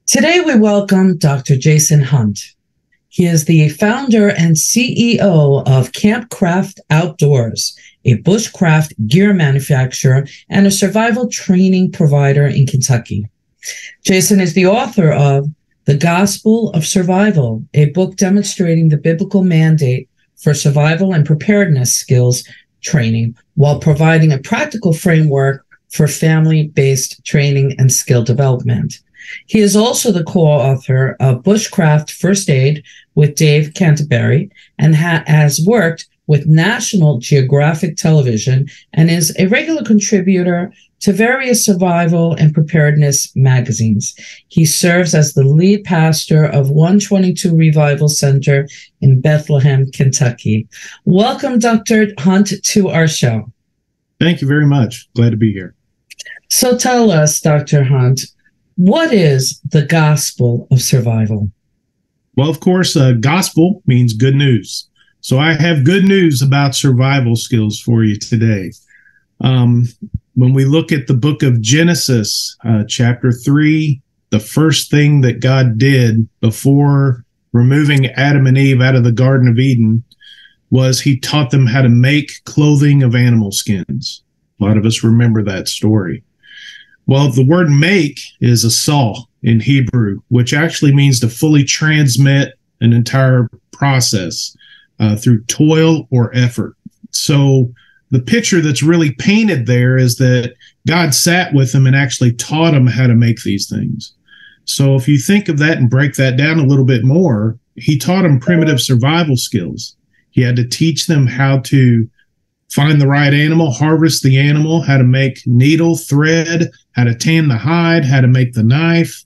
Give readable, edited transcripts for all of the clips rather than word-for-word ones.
Today, we welcome Dr. Jason Hunt. He is the founder and CEO of Campcraft Outdoors, a bushcraft gear manufacturer and a survival training provider in Kentucky. Jason is the author of The Gospel of Survival, a book demonstrating the biblical mandate for survival and preparedness skills training while providing a practical framework for family-based training and skill development. He is also the co-author of Bushcraft First Aid with Dave Canterbury and has worked with National Geographic Television and is a regular contributor to various survival and preparedness magazines. He serves as the lead pastor of 122 Revival Center in Bethlehem, Kentucky. Welcome, Dr. Hunt, to our show. Thank you very much. Glad to be here. So tell us, Dr. Hunt, what is the gospel of survival? Well, of course, gospel means good news. So I have good news about survival skills for you today. When we look at the book of Genesis, chapter 3, the first thing that God did before removing Adam and Eve out of the Garden of Eden was he taught them how to make clothing of animal skins. A lot of us remember that story. Well, the word make is a saw in Hebrew, which actually means to fully transmit an entire process through toil or effort. So the picture that's really painted there is that God sat with them and actually taught them how to make these things. So if you think of that and break that down a little bit more, he taught them primitive survival skills. He had to teach them how to find the right animal, harvest the animal, how to make needle, thread, how to tan the hide, how to make the knife,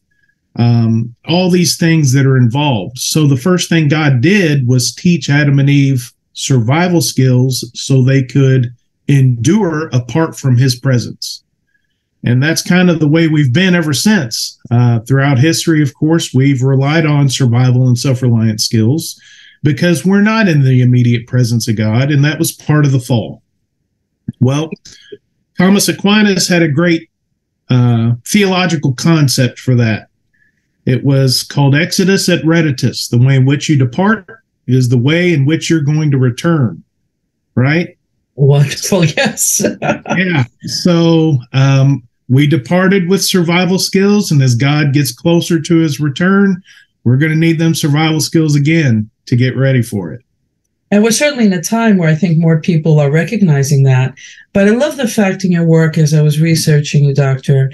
all these things that are involved. So the first thing God did was teach Adam and Eve survival skills so they could endure apart from his presence. And that's kind of the way we've been ever since. Throughout history, of course, we've relied on survival and self-reliant skills because we're not in the immediate presence of God, and that was part of the fall. Well, Thomas Aquinas had a great theological concept for that. It was called Exodus et Reditus. The way in which you depart is the way in which you're going to return, right? Wonderful, yes. Yeah. So we departed with survival skills, and as God gets closer to his return, we're going to need them survival skills again to get ready for it. And we're certainly in a time where I think more people are recognizing that. But I love the fact in your work, as I was researching you, Doctor,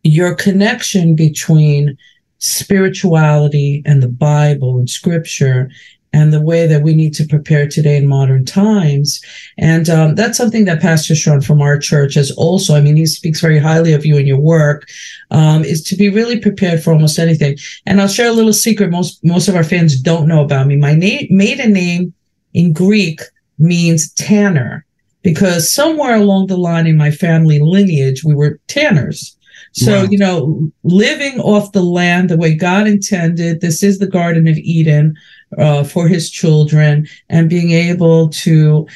your connection between spirituality and the Bible and Scripture and the way that we need to prepare today in modern times. And that's something that Pastor Sean from our church has also, I mean, he speaks very highly of you and your work, is to be really prepared for almost anything. And I'll share a little secret most of our fans don't know about me. My maiden name in Greek means tanner, because somewhere along the line in my family lineage, we were tanners. So, wow. Living off the land the way God intended, this is the Garden of Eden for his children, and being able to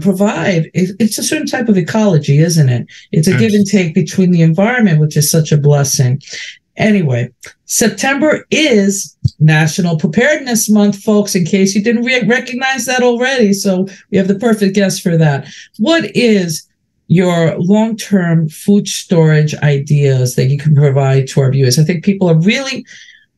provide, it's a certain type of ecology, isn't it? It's a give and take between the environment, which is such a blessing. Anyway, September is National Preparedness Month, folks, in case you didn't recognize that already. So we have the perfect guest for that. What is your long-term food storage ideas that you can provide to our viewers? I think people are really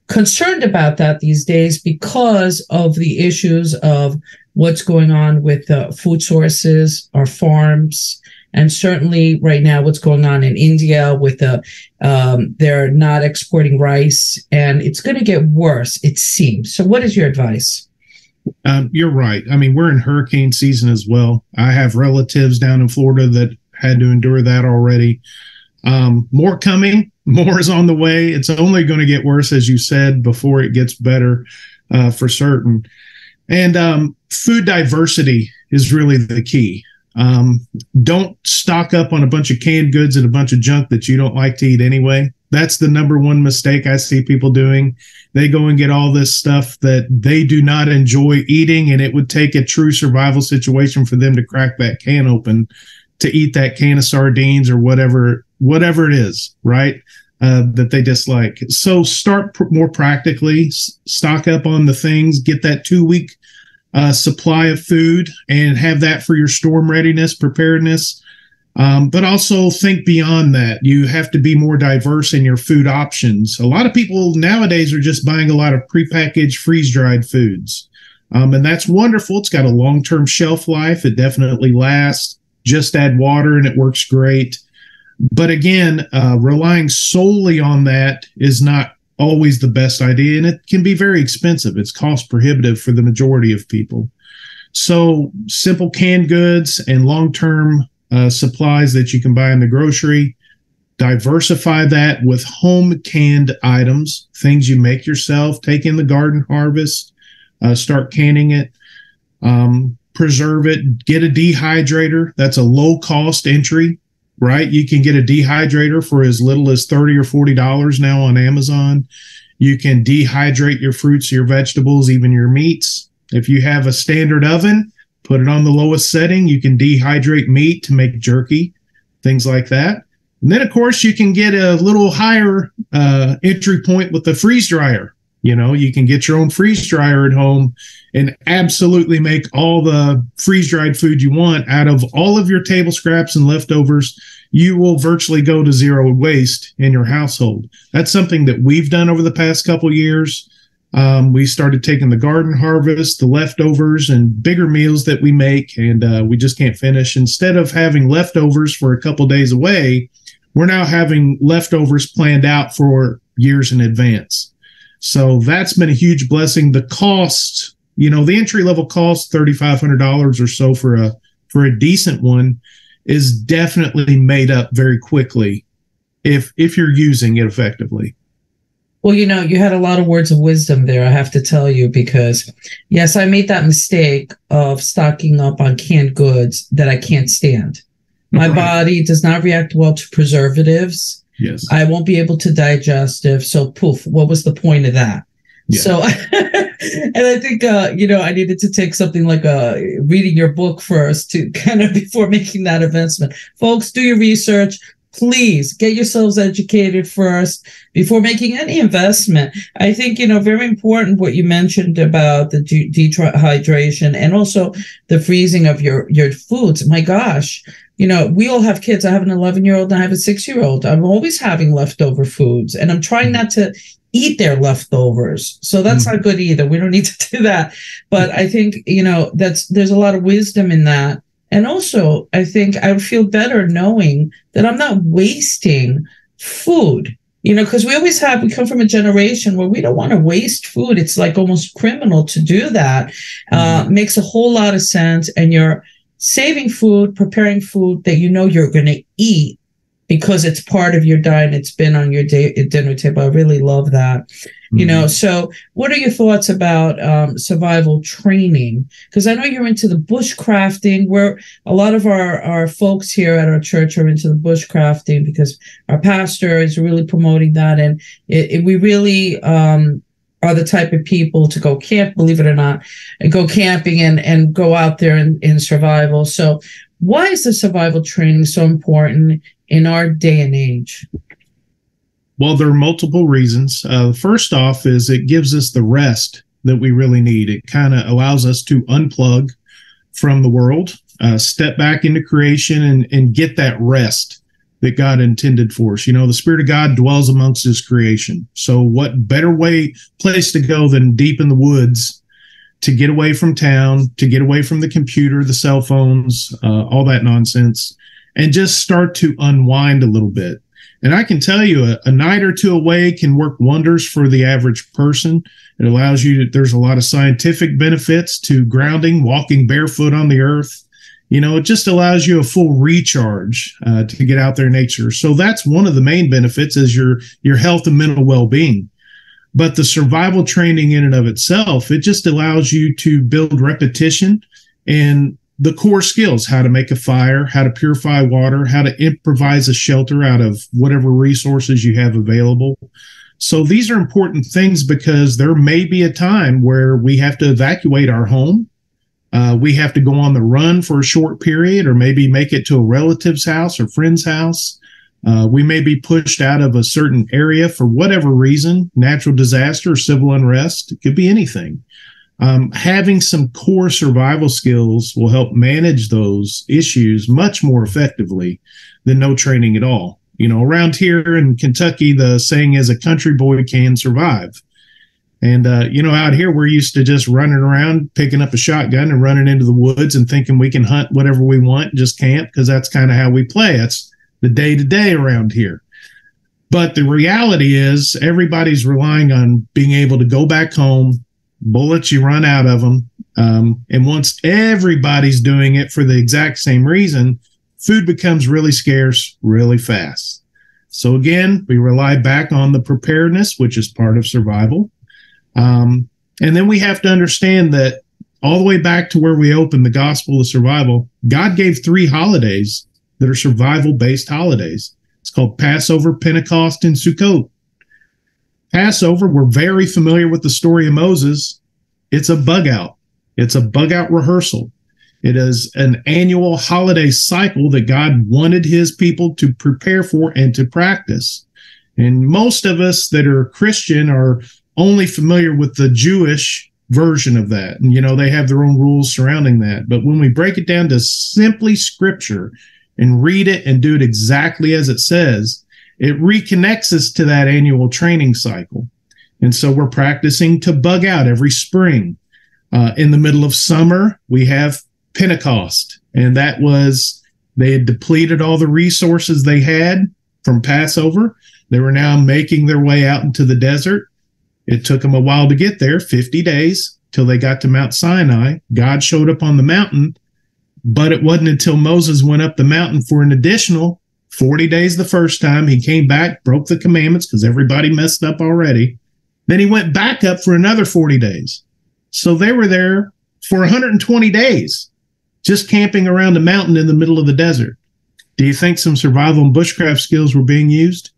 concerned about that these days because of the issues of what's going on with food sources, our farms, and certainly right now what's going on in India with they're not exporting rice, and it's going to get worse, it seems. So what is your advice? You're right. I mean, we're in hurricane season as well. I have relatives down in Florida that had to endure that already. More coming. More is on the way. It's only going to get worse, as you said, before it gets better, for certain. And food diversity is really the key. Don't stock up on a bunch of canned goods and a bunch of junk that you don't like to eat anyway. That's the number one mistake I see people doing. They go and get all this stuff that they do not enjoy eating, and it would take a true survival situation for them to crack that can open to eat that can of sardines or whatever it is, right? that they dislike. So start more practically, stock up on the things, get that 2-week supply of food and have that for your storm readiness, preparedness. But also think beyond that. You have to be more diverse in your food options. A lot of people nowadays are just buying a lot of prepackaged, freeze-dried foods. And that's wonderful. It's got a long-term shelf life. It definitely lasts. Just add water and it works great. But again, relying solely on that is not always the best idea, and it can be very expensive. It's cost prohibitive for the majority of people. So simple canned goods and long-term supplies that you can buy in the grocery, diversify that with home canned items, things you make yourself, take in the garden harvest, start canning it, preserve it, get a dehydrator. That's a low cost entry, right? You can get a dehydrator for as little as $30 or $40 now on Amazon. You can dehydrate your fruits, your vegetables, even your meats. If you have a standard oven, put it on the lowest setting. You can dehydrate meat to make jerky, things like that. And then, of course, you can get a little higher entry point with the freeze dryer. You know, you can get your own freeze dryer at home and absolutely make all the freeze dried food you want out of all of your table scraps and leftovers. You will virtually go to zero waste in your household. That's something that we've done over the past couple years. We started taking the garden harvest, the leftovers, and bigger meals that we make, and we just can't finish. Instead of having leftovers for a couple days away, we're now having leftovers planned out for years in advance. So that's been a huge blessing. The cost, you know, the entry level cost, $3,500 or so for a decent one, is definitely made up very quickly if you're using it effectively. Well, you know, you had a lot of words of wisdom there, I have to tell you, because yes, I made that mistake of stocking up on canned goods that I can't stand. My body does not react well to preservatives. Yes. I won't be able to digest it. So poof, what was the point of that? Yeah. So, and I think, you know, I needed to take something like reading your book first to kind of before making that investment. Folks, do your research. Please get yourselves educated first before making any investment. I think, you know, very important what you mentioned about the dehydration and also the freezing of your foods. My gosh, you know, we all have kids. I have an 11-year-old and I have a 6-year-old. I'm always having leftover foods and I'm trying not to eat their leftovers. So that's not good either. We don't need to do that. But I think, you know, there's a lot of wisdom in that. And also, I think I would feel better knowing that I'm not wasting food, you know, because we come from a generation where we don't want to waste food. It's like almost criminal to do that. Makes a whole lot of sense. And you're saving food, preparing food that you know you're going to eat because it's part of your diet. It's been on your dinner table. I really love that. You know, so what are your thoughts about survival training? Because I know you're into the bushcrafting, where a lot of our folks here at our church are into the bushcrafting because our pastor is really promoting that. And we really are the type of people to go camp, believe it or not, and go camping and go out there in survival. So why is the survival training so important in our day and age? Well, there are multiple reasons. First off is it gives us the rest that we really need. It kind of allows us to unplug from the world, step back into creation and get that rest that God intended for us. You know, the Spirit of God dwells amongst His creation. So what better place to go than deep in the woods to get away from town, to get away from the computer, the cell phones, all that nonsense, and just start to unwind a little bit. And I can tell you a night or two away can work wonders for the average person. It allows you there's a lot of scientific benefits to grounding, walking barefoot on the earth. You know, it just allows you a full recharge to get out there in nature. So that's one of the main benefits is your health and mental well-being. But the survival training in and of itself, it just allows you to build repetition and the core skills, how to make a fire, how to purify water, how to improvise a shelter out of whatever resources you have available. So these are important things because there may be a time where we have to evacuate our home. We have to go on the run for a short period or maybe make it to a relative's house or friend's house. We may be pushed out of a certain area for whatever reason, natural disaster or civil unrest. It could be anything. Having some core survival skills will help manage those issues much more effectively than no training at all. Around here in Kentucky, the saying is a country boy can survive. And, out here, we're used to just running around, picking up a shotgun and running into the woods and thinking we can hunt whatever we want and just camp, because that's kind of how we play. That's the day-to-day around here. But the reality is everybody's relying on being able to go back home. Bullets, you run out of them. And once everybody's doing it for the exact same reason, food becomes really scarce really fast. So again, we rely back on the preparedness, which is part of survival. And then we have to understand that all the way back to where we opened the gospel of survival, God gave 3 holidays that are survival-based holidays. It's called Passover, Pentecost, and Sukkot. Passover, we're very familiar with the story of Moses. It's a bug out. It's a bug out rehearsal. It is an annual holiday cycle that God wanted his people to prepare for and to practice. And most of us that are Christian are only familiar with the Jewish version of that. And, they have their own rules surrounding that. But when we break it down to simply scripture and read it and do it exactly as it says, it reconnects us to that annual training cycle. And so we're practicing to bug out every spring. In the middle of summer, we have Pentecost. And that was, they had depleted all the resources they had from Passover. They were now making their way out into the desert. It took them a while to get there, 50 days, till they got to Mount Sinai. God showed up on the mountain, but it wasn't until Moses went up the mountain for an additional 40 days the first time. He came back, broke the commandments because everybody messed up already. Then he went back up for another 40 days. So they were there for 120 days, just camping around a mountain in the middle of the desert. Do you think some survival and bushcraft skills were being used?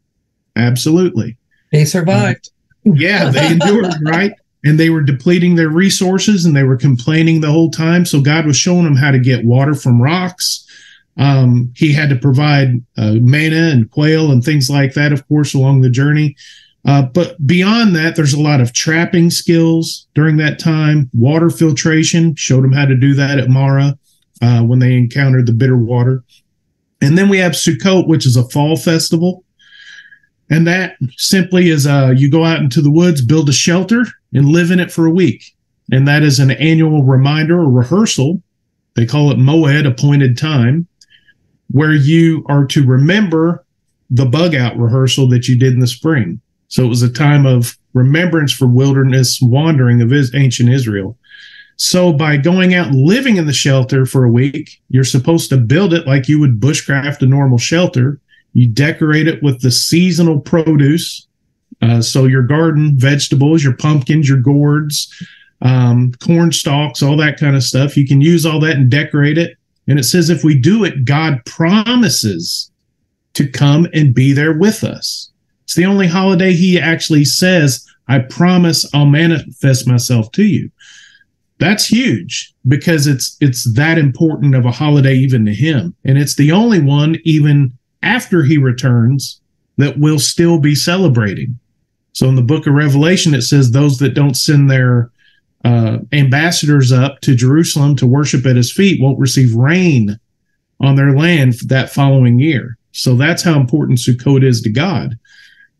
Absolutely. They survived. Yeah, they endured, right? And they were depleting their resources and they were complaining the whole time. So God was showing them how to get water from rocks. He had to provide manna and quail and things like that, of course, along the journey. But beyond that, there's a lot of trapping skills during that time. Water filtration, showed them how to do that at Mara when they encountered the bitter water. And then we have Sukkot, which is a fall festival. And that simply is you go out into the woods, build a shelter, and live in it for a week. And that is an annual reminder or rehearsal. They call it Moed, appointed time, where you are to remember the bug out rehearsal that you did in the spring. So it was a time of remembrance for wilderness wandering of ancient Israel. So by going out and living in the shelter for a week, you're supposed to build it like you would bushcraft a normal shelter. You decorate it with the seasonal produce. So your garden vegetables, your pumpkins, your gourds, corn stalks, all that kind of stuff. You can use all that and decorate it. And it says if we do it, God promises to come and be there with us. It's the only holiday he actually says, I promise I'll manifest myself to you. That's huge because it's that important of a holiday even to him. And it's the only one even after he returns that we'll still be celebrating. So in the book of Revelation, it says those that don't send their ambassadors up to Jerusalem to worship at his feet won't receive rain on their land that following year. So that's how important Sukkot is to God.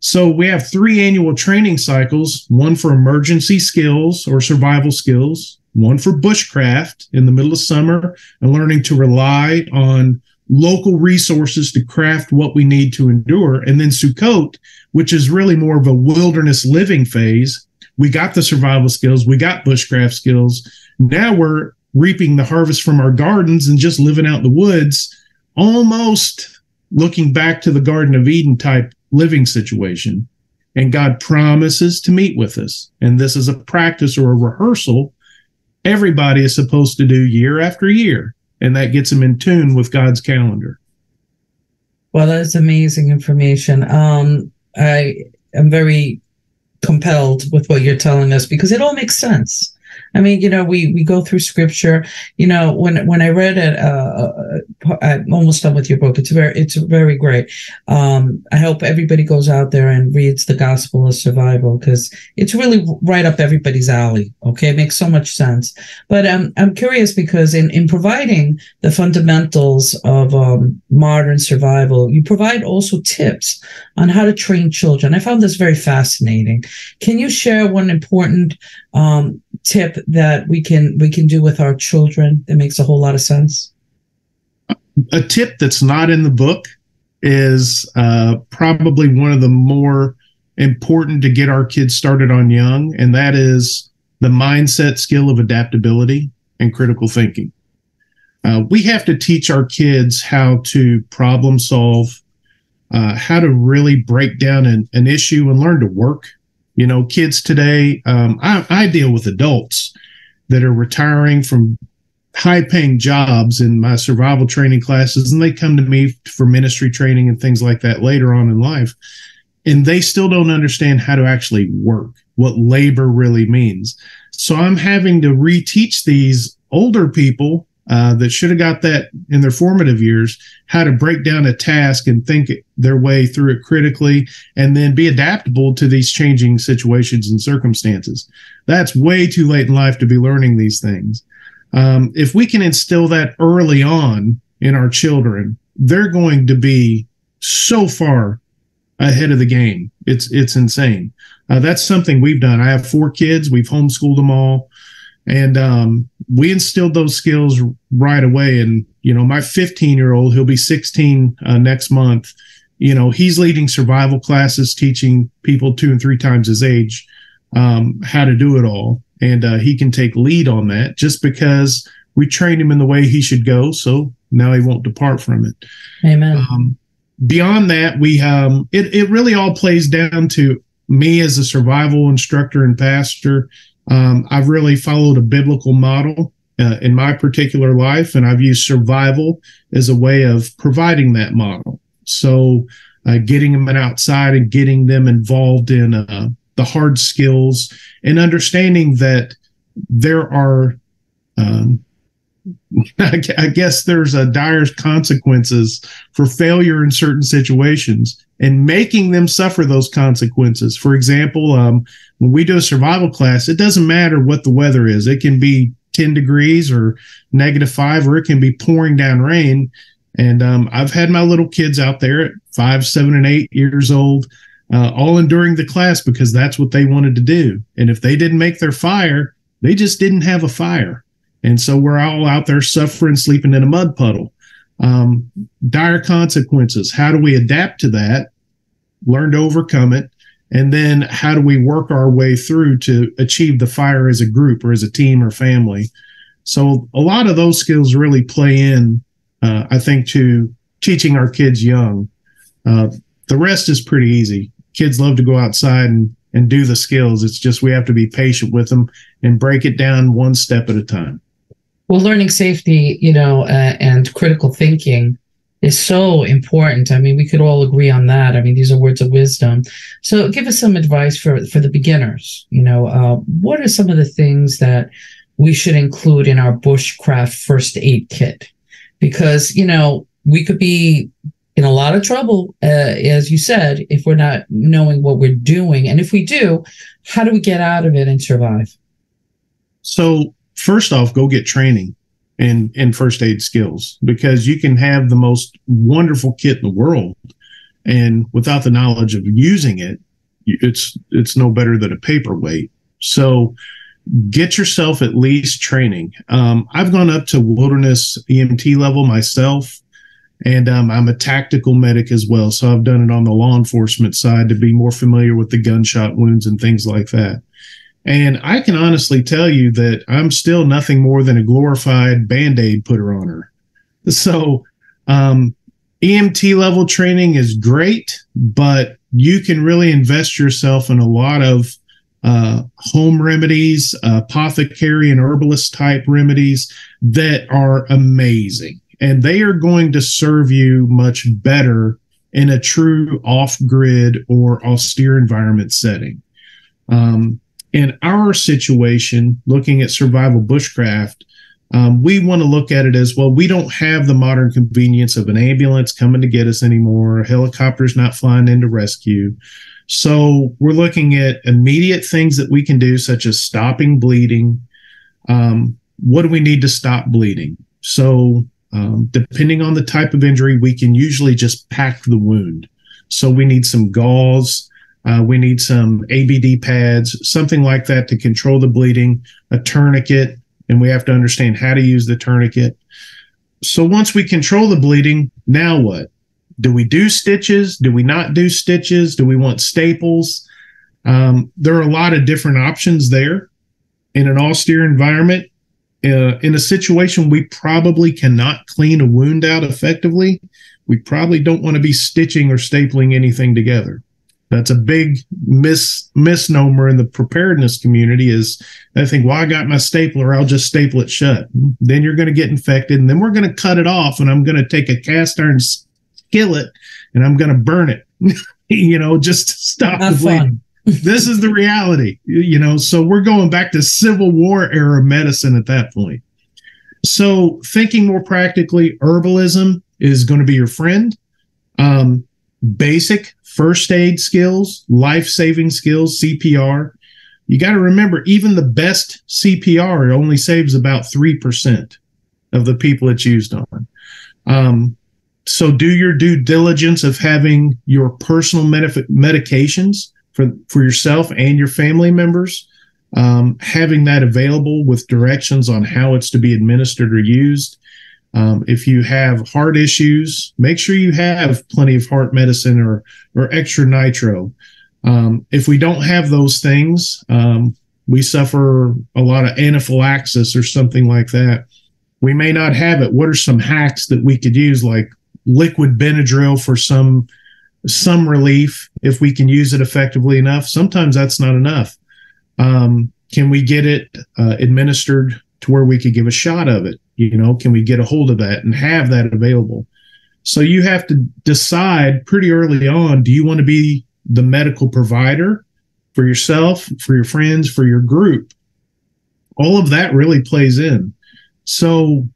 So we have 3 annual training cycles, one for emergency skills or survival skills, one for bushcraft in the middle of summer and learning to rely on local resources to craft what we need to endure. And then Sukkot, which is really more of a wilderness living phase. We got the survival skills. We got bushcraft skills. Now we're reaping the harvest from our gardens and just living out in the woods, almost looking back to the Garden of Eden type living situation. And God promises to meet with us. And this is a practice or a rehearsal everybody is supposed to do year after year. And that gets them in tune with God's calendar. Well, that's amazing information. I am very compelled with what you're telling us because it all makes sense. I mean, we go through scripture. When I read it, I'm almost done with your book. It's very great. I hope everybody goes out there and reads the Gospel of Survival, because it's really right up everybody's alley. Okay, it makes so much sense. But I'm curious, because in providing the fundamentals of modern survival, you provide also tips on how to train children. I found this very fascinating. Can you share one important tip that we can do with our children that makes a whole lot of sense? A tip that's not in the book is probably one of the more important to get our kids started on young, and that is the mindset skill of adaptability and critical thinking. We have to teach our kids how to problem solve, how to really break down an issue and learn to work. Kids today, I deal with adults that are retiring from high-paying jobs in my survival training classes, and they come to me for ministry training and things like that later on in life, and they still don't understand how to actually work, what labor really means. So I'm having to reteach these older people that should have got that in their formative years, how to break down a task and think their way through it critically, and then be adaptable to these changing situations and circumstances. That's way too late in life to be learning these things. If we can instill that early on in our children, they're going to be so far ahead of the game. It's insane. That's something we've done. I have 4 kids. We've homeschooled them all. And we instilled those skills right away. And, my 15-year-old, he'll be 16 next month. He's leading survival classes, teaching people 2 and 3 times his age how to do it all. And he can take lead on that just because we trained him in the way he should go. So now he won't depart from it. Amen. Beyond that, it really all plays down to me as a survival instructor and pastor. I've really followed a biblical model in my particular life, and I've used survival as a way of providing that model. So getting them outside and getting them involved in the hard skills, and understanding that there are, I guess there's dire consequences for failure in certain situations, and making them suffer those consequences. For example, when we do a survival class, it doesn't matter what the weather is. It can be 10 degrees or -5, or it can be pouring down rain. And I've had my little kids out there at 5, 7, and 8 years old, all enduring the class because that's what they wanted to do. And if they didn't make their fire, they just didn't have a fire. And so we're all out there suffering, sleeping in a mud puddle. Dire consequences. How do we adapt to that? Learn to overcome it. And then how do we work our way through to achieve the fire as a group or as a team or family? So a lot of those skills really play in, I think, to teaching our kids young. The rest is pretty easy. Kids love to go outside and do the skills. It's just we have to be patient with them and break it down one step at a time. Well, learning safety, and critical thinking is so important. I mean, we could all agree on that. I mean, these are words of wisdom. So give us some advice for the beginners. What are some of the things that we should include in our bushcraft first aid kit? Because, we could be in a lot of trouble, as you said, if we're not knowing what we're doing. And if we do, how do we get out of it and survive? So first off, go get training in first aid skills, because you can have the most wonderful kit in the world, and without the knowledge of using it, it's no better than a paperweight. So get yourself at least training. I've gone up to wilderness EMT level myself, and I'm a tactical medic as well. So I've done it on the law enforcement side to be more familiar with the gunshot wounds and things like that. And I can honestly tell you that I'm still nothing more than a glorified Band-Aid putter-oner. So EMT level training is great, but you can really invest yourself in a lot of home remedies, apothecary and herbalist type remedies that are amazing. And they are going to serve you much better in a true off-grid or austere environment setting. In our situation, looking at survival bushcraft, we want to look at it as, well, we don't have the modern convenience of an ambulance coming to get us anymore. A helicopter's not flying in to rescue. So we're looking at immediate things that we can do, such as stopping bleeding. What do we need to stop bleeding? So depending on the type of injury, we can usually just pack the wound. So we need some gauze. We need some ABD pads, something like that to control the bleeding, a tourniquet, and we have to understand how to use the tourniquet. So once we control the bleeding, now what? Do we do stitches? Do we not do stitches? Do we want staples? There are a lot of different options there. In an austere environment, in a situation we probably cannot clean a wound out effectively, we probably don't want to be stitching or stapling anything together. That's a big misnomer in the preparedness community is I think, well, I got my stapler, I'll just staple it shut. Then you're going to get infected, and then we're going to cut it off, and I'm going to take a cast iron skillet, and I'm going to burn it, just to stop the bleeding. This is the reality, so we're going back to Civil War era medicine at that point. So thinking more practically, herbalism is going to be your friend. Basic first aid skills, life-saving skills, CPR. You got to remember, even the best CPR only saves about 3% of the people it's used on. So do your due diligence of having your personal medications for yourself and your family members, having that available with directions on how it's to be administered or used. If you have heart issues, make sure you have plenty of heart medicine or extra nitro. If we don't have those things, we suffer a lot of anaphylaxis or something like that. We may not have it. What are some hacks that we could use, like liquid Benadryl for some relief, if we can use it effectively enough? Sometimes that's not enough. Can we get it administered to where we could give a shot of it? Can we get a hold of that and have that available? So you have to decide pretty early on, do you want to be the medical provider for yourself, for your friends, for your group? All of that really plays in. So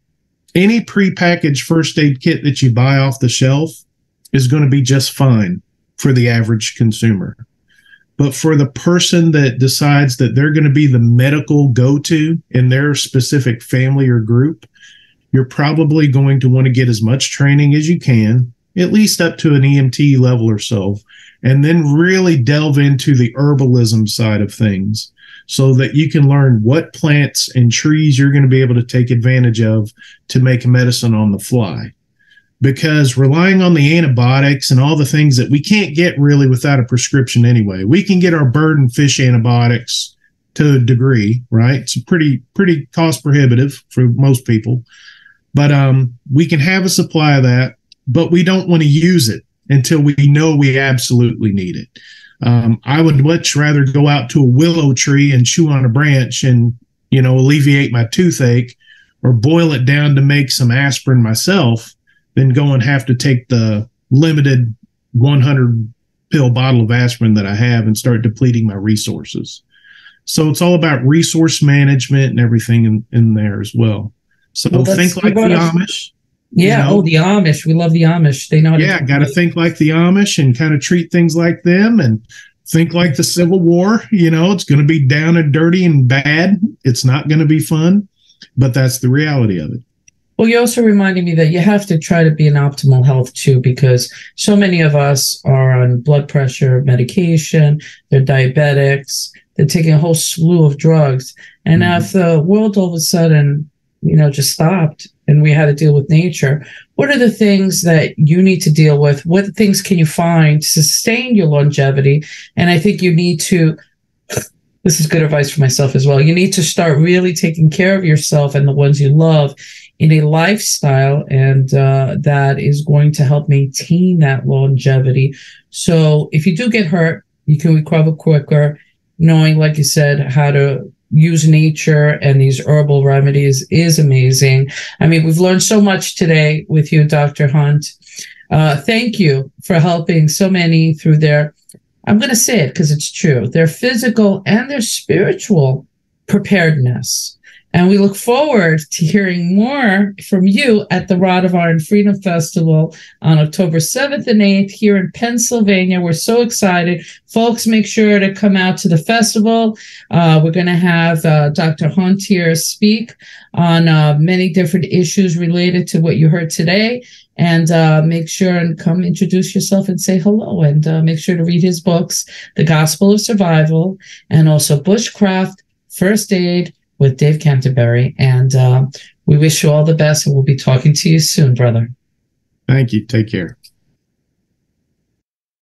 any prepackaged first aid kit that you buy off the shelf is going to be just fine for the average consumer. But for the person that decides that they're going to be the medical go-to in their specific family or group, you're probably going to want to get as much training as you can, at least up to an EMT level or so, and then really delve into the herbalism side of things so that you can learn what plants and trees you're going to be able to take advantage of to make medicine on the fly. Because relying on the antibiotics and all the things that we can't get really without a prescription anyway. We can get our bird and fish antibiotics to a degree, right? It's pretty cost prohibitive for most people. But we can have a supply of that, but we don't want to use it until we know we absolutely need it. I would much rather go out to a willow tree and chew on a branch and, alleviate my toothache, or boil it down to make some aspirin myself, than go and have to take the limited 100 pill bottle of aspirin that I have and start depleting my resources. So it's all about resource management and everything in there as well. So think like the Amish. Yeah. The Amish. We love the Amish. They know. Yeah. Got to think like the Amish and kind of treat things like them, and think like the Civil War. It's going to be down and dirty and bad. It's not going to be fun, but that's the reality of it. Well, you also reminded me that you have to try to be in optimal health too, because so many of us are on blood pressure medication, they're diabetics, they're taking a whole slew of drugs. And now if the world all of a sudden, just stopped and we had to deal with nature, what are the things that you need to deal with? What things can you find to sustain your longevity? And I think you need to, this is good advice for myself as well, you need to start really taking care of yourself and the ones you love in a lifestyle, and that is going to help maintain that longevity. So if you do get hurt, you can recover quicker. Knowing, like you said, how to use nature and these herbal remedies is amazing. I mean, we've learned so much today with you, Dr. Hunt. Thank you for helping so many through their I'm going to say it because it's true, their physical and their spiritual preparedness. And we look forward to hearing more from you at the Rod of Iron Freedom Festival on October 7th and 8th here in Pennsylvania. We're so excited. Folks, make sure to come out to the festival. We're going to have Dr. Hontier speak on many different issues related to what you heard today. And make sure and come introduce yourself and say hello. And make sure to read his books, The Gospel of Survival, and also Bushcraft, First Aid, with Dave Canterbury. And we wish you all the best, and we'll be talking to you soon, brother. Thank you. Take care.